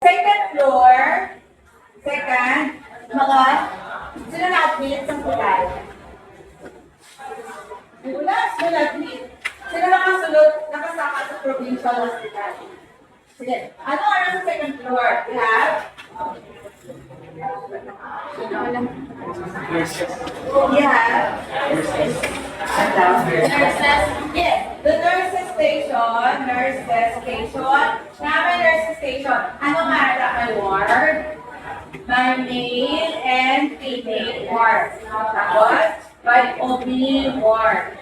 Second floor, mga sino na-admit sa hospital? Wala, sino na-admit? Sino nakasunod, nakasama sa provincial hospital? Sige, ano oras sa second floor? We have? We have? Nurses? Yes, the nurses station, namin nurses station. Ano nga may ward? May male and female ward. Tapos, may OB ward.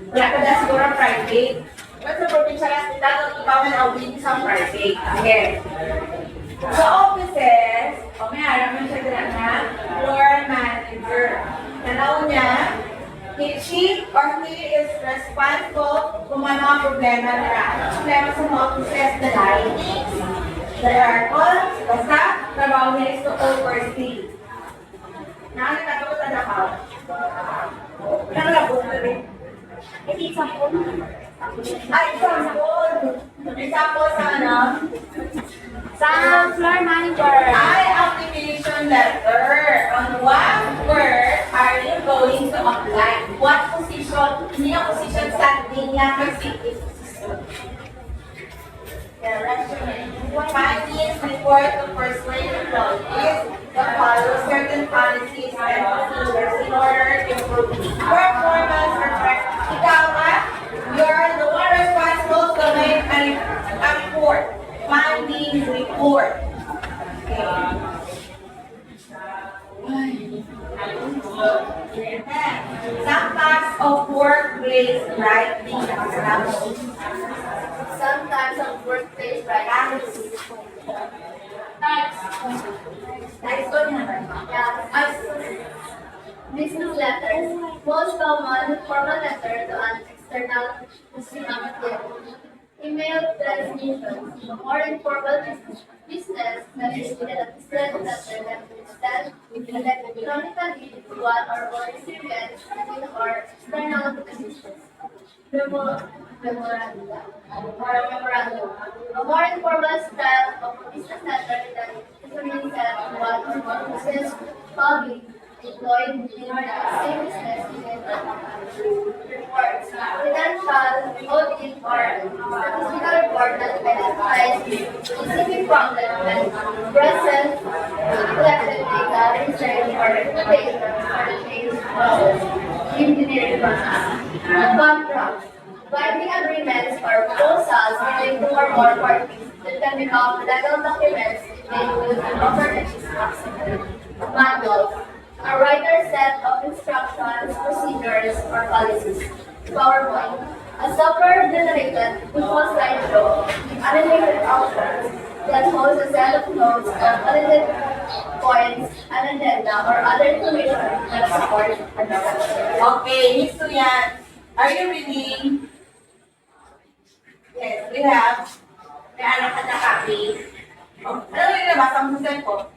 Wala ka na siguro private. But sa provincial hospital, iba man OB sa private. Okay. Sa offices, may alam mo siya na floor manager. Tanaw niya, she or he is responsible kung ano ang problema nila. Problema sa mga offices, the lighting, the aircon, basta, trabaho niya is to oversee. Nakakatagot na nakaw. Nakalabot na rin. Example. Example sa ano? Sa floor manager. Application letter. On what work are you going to apply? What position? Hindi ang position sa linya kasi findings report to first line employees that follow certain policies and procedures in order to improve performance or track. Ikaw you're the one responsible to make a report. Findings report. Some types of workplace writing. Some types of workplace writing. Types. Business letters. Most common formal letter to an external recipient. Email transmissions. More informal business that is with a business letter that is sent electronically to one or more recipients within or external institutions. Memorandum. A more informal style of business letter that is usually sent to one or more business public employed within the same business unit or company. Reports. Financial, audit, or statistical report that identifies specific problems and present collected data, research, or recommendation for the change process, engineering process. Contract. Binding agreements or proposals between two or more parties that can become legal documents if they include an offer and manual. A writer's set of instructions, procedures, or policies. PowerPoint. A software-generated visual slideshow with animated outputs that holds a set of notes or edited points, an agenda, or other information that supports a discussion. Okay, next to yan. Are you reading? Yes, we have. May anak ka na copy. Ano yung nabasa mo sa cellphone?